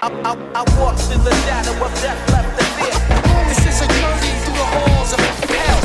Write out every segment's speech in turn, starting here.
I walk through the shadow of death left to fear. This is a journey through the halls of hell.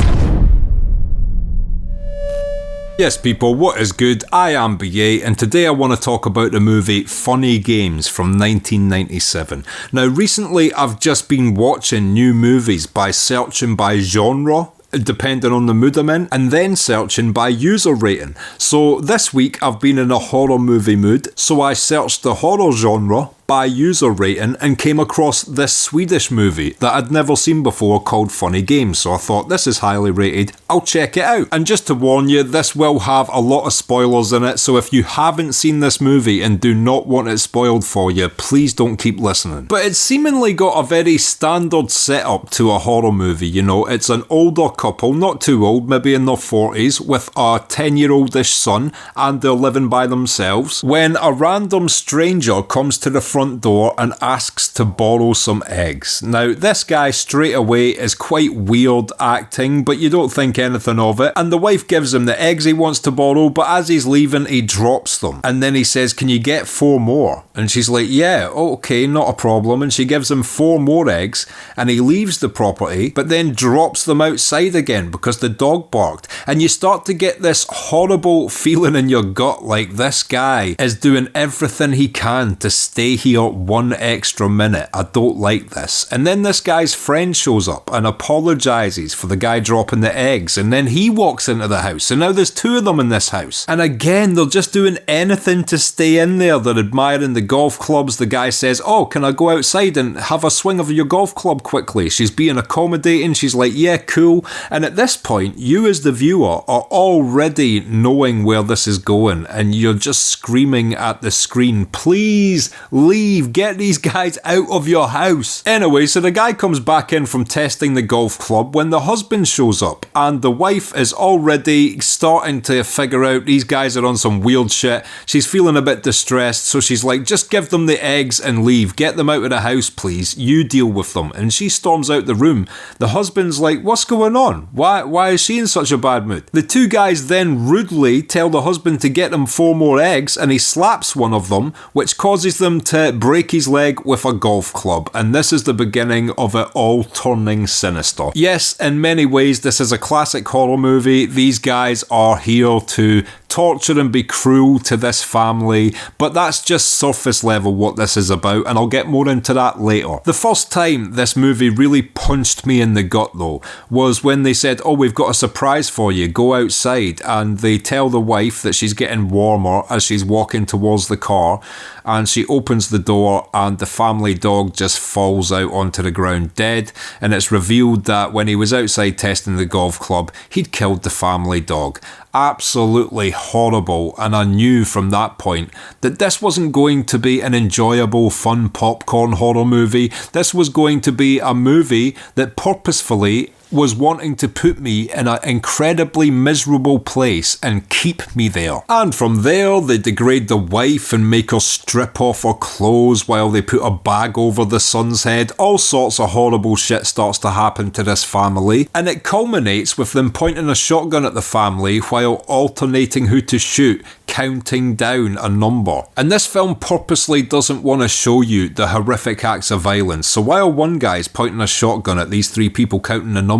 Yes people, what is good? I am BA and today I want to talk about the movie Funny Games from 1997. Now recently I've just been watching new movies by searching by genre, depending on the mood I'm in, and then searching by user rating. So this week I've been in a horror movie mood, so I searched the horror genre by user rating and came across this Swedish movie that I'd never seen before called Funny Games, so I thought this is highly rated, I'll check it out. And just to warn you, this will have a lot of spoilers in it, so if you haven't seen this movie and do not want it spoiled for you, please don't keep listening. But it's seemingly got a very standard setup to a horror movie, you know. It's an older couple, not too old, maybe in their 40s, with a 10-year-oldish son, and they're living by themselves, when a random stranger comes to the front door and asks to borrow some eggs. Now this guy straight away is quite weird acting, but you don't think anything of it, and the wife gives him the eggs he wants to borrow, but as he's leaving he drops them, and then he says, can you get 4 more? And she's like, yeah, okay, not a problem, and she gives him 4 more eggs, and he leaves the property, but then drops them outside again because the dog barked, and you start to get this horrible feeling in your gut like this guy is doing everything he can to stay here 1 extra minute. I don't like this. And then this guy's friend shows up and apologises for the guy dropping the eggs, and then he walks into the house, and now there's 2 of them in this house, and again they're just doing anything to stay in there. They're admiring the golf clubs. The guy says, oh, can I go outside and have a swing of your golf club quickly? She's being accommodating. She's like, yeah, cool. And at this point, you as the viewer are already knowing where this is going, and you're just screaming at the screen, please leave, get these guys out of your house. Anyway, so the guy comes back in from testing the golf club when the husband shows up, and the wife is already starting to figure out these guys are on some weird shit. She's feeling a bit distressed, so she's like, just give them the eggs and leave, get them out of the house please, you deal with them. And she storms out the room. The husband's like, what's going on? Why is she in such a bad mood? The 2 guys then rudely tell the husband to get them 4 more eggs, and he slaps one of them, which causes them to break his leg with a golf club, and this is the beginning of it all turning sinister. Yes, in many ways this is a classic horror movie. These guys are here to torture and be cruel to this family, but that's just surface level what this is about, and I'll get more into that later. The first time this movie really punched me in the gut though was when they said, oh, we've got a surprise for you, go outside, and they tell the wife that she's getting warmer as she's walking towards the car, and she opens the door and the family dog just falls out onto the ground dead, and it's revealed that when he was outside testing the golf club, he'd killed the family dog. Absolutely horrible, and I knew from that point that this wasn't going to be an enjoyable, fun popcorn horror movie. This was going to be a movie that purposefully was wanting to put me in an incredibly miserable place and keep me there. And from there, they degrade the wife and make her strip off her clothes while they put a bag over the son's head. All sorts of horrible shit starts to happen to this family, and it culminates with them pointing a shotgun at the family while alternating who to shoot, counting down a number. And this film purposely doesn't want to show you the horrific acts of violence, so while one guy's pointing a shotgun at these 3 people counting a number,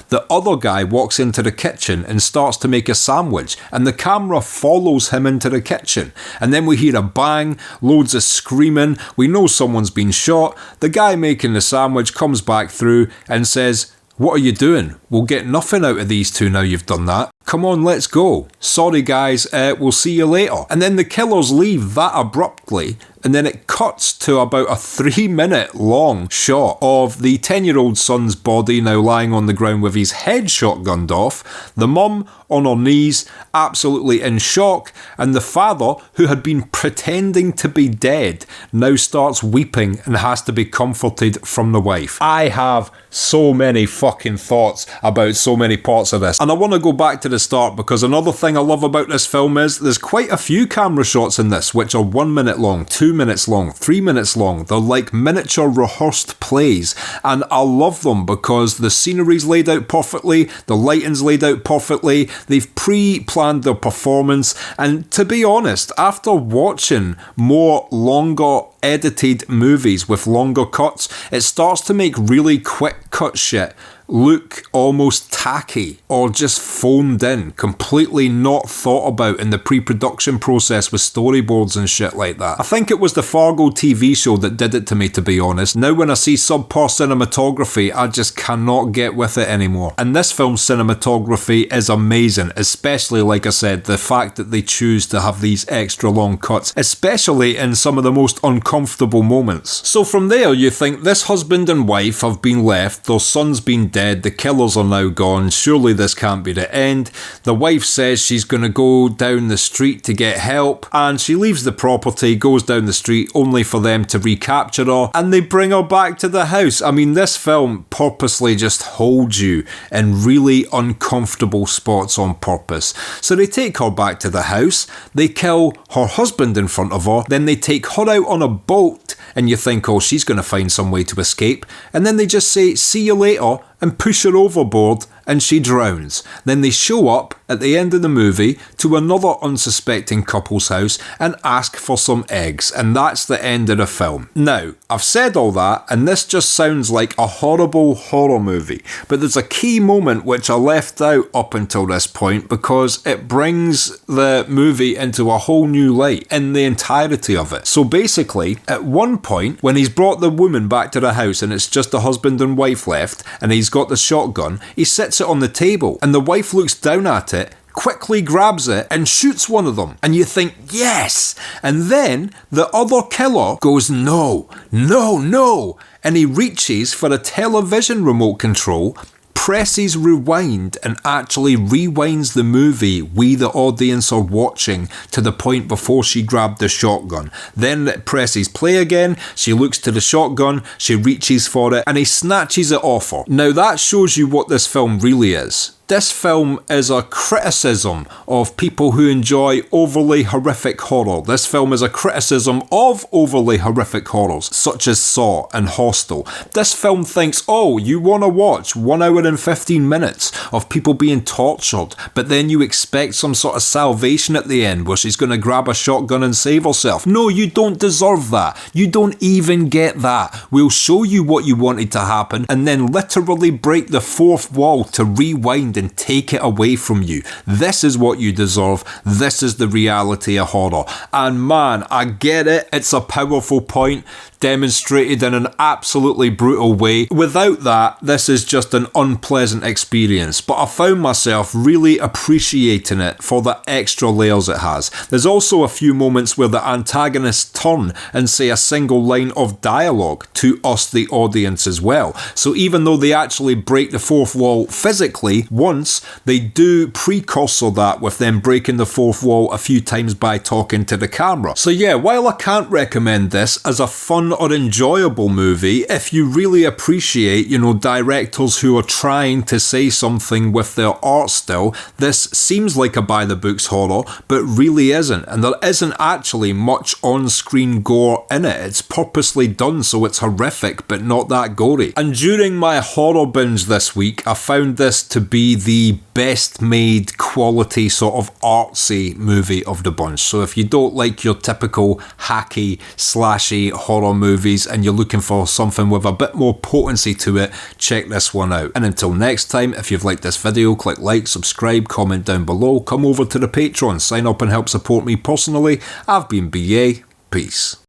the other guy walks into the kitchen and starts to make a sandwich, and the camera follows him into the kitchen, and then we hear a bang, loads of screaming, we know someone's been shot. The guy making the sandwich comes back through and says, what are you doing? We'll get nothing out of these 2 now you've done that. Come on, let's go. Sorry guys, we'll see you later. And then the killers leave that abruptly, and then it cuts to about a 3-minute long shot of the 10-year-old son's body now lying on the ground with his head shotgunned off, the mum on her knees, absolutely in shock, and the father, who had been pretending to be dead, now starts weeping and has to be comforted from the wife. I have so many fucking thoughts about so many parts of this, and I want to go back to the start because another thing I love about this film is there's quite a few camera shots in this which are 1 minute long, 2 2 minutes long, 3 minutes long. They're like miniature rehearsed plays, and I love them because the scenery's laid out perfectly, the lighting's laid out perfectly, they've pre-planned their performance, and to be honest, after watching more longer edited movies with longer cuts, it starts to make really quick cut shit look almost tacky or just phoned in, completely not thought about in the pre-production process with storyboards and shit like that. I think it was the Fargo TV show that did it to me, to be honest. Now when I see subpar cinematography, I just cannot get with it anymore. And this film's cinematography is amazing, especially, like I said, the fact that they choose to have these extra long cuts, especially in some of the most uncomfortable moments. So from there, you think this husband and wife have been left, their son's been dead, the killers are now gone, surely this can't be the end. The wife says she's going to go down the street to get help, and she leaves the property, goes down the street, only for them to recapture her, and they bring her back to the house. I mean, this film purposely just holds you in really uncomfortable spots on purpose. So they take her back to the house, they kill her husband in front of her, then they take her out on a boat, and you think, oh, she's going to find some way to escape, and then they just say, see you later, and push her overboard, and she drowns. Then they show up at the end of the movie to another unsuspecting couple's house and ask for some eggs, and that's the end of the film. Now, I've said all that, and this just sounds like a horrible horror movie, but there's a key moment which I left out up until this point because it brings the movie into a whole new light in the entirety of it. So basically, at one point, when he's brought the woman back to the house and it's just the husband and wife left, and he's got the shotgun, he sits it on the table, and the wife looks down at it, quickly grabs it and shoots one of them, and you think, yes, and then the other killer goes, no, no, no, and he reaches for a television remote control, presses rewind, and actually rewinds the movie we the audience are watching to the point before she grabbed the shotgun. Then it presses play again, she looks to the shotgun, she reaches for it, and he snatches it off her. Now that shows you what this film really is. This film is a criticism of people who enjoy overly horrific horror. This film is a criticism of overly horrific horrors, such as Saw and Hostel. This film thinks, oh, you want to watch 1 hour and 15 minutes of people being tortured, but then you expect some sort of salvation at the end where she's going to grab a shotgun and save herself. No, you don't deserve that. You don't even get that. We'll show you what you wanted to happen and then literally break the fourth wall to rewind and take it away from you. This is what you deserve. This is the reality of horror. And man, I get it. It's a powerful point demonstrated in an absolutely brutal way. Without that, this is just an unpleasant experience, but I found myself really appreciating it for the extra layers it has. There's also a few moments where the antagonists turn and say a single line of dialogue to us, the audience, as well. So even though they actually break the fourth wall physically once, they do precursor that with them breaking the fourth wall a few times by talking to the camera. So yeah, while I can't recommend this as a fun or enjoyable movie, if you really appreciate, directors who are trying to say something with their art still, this seems like a by the books horror, but really isn't, and there isn't actually much on-screen gore in it. It's purposely done so it's horrific, but not that gory. And during my horror binge this week, I found this to be the best made quality sort of artsy movie of the bunch. So if you don't like your typical hacky, slashy horror movies and you're looking for something with a bit more potency to it, check this one out. And until next time, if you've liked this video, click like, subscribe, comment down below, come over to the Patreon, sign up and help support me personally. I've been BA, peace.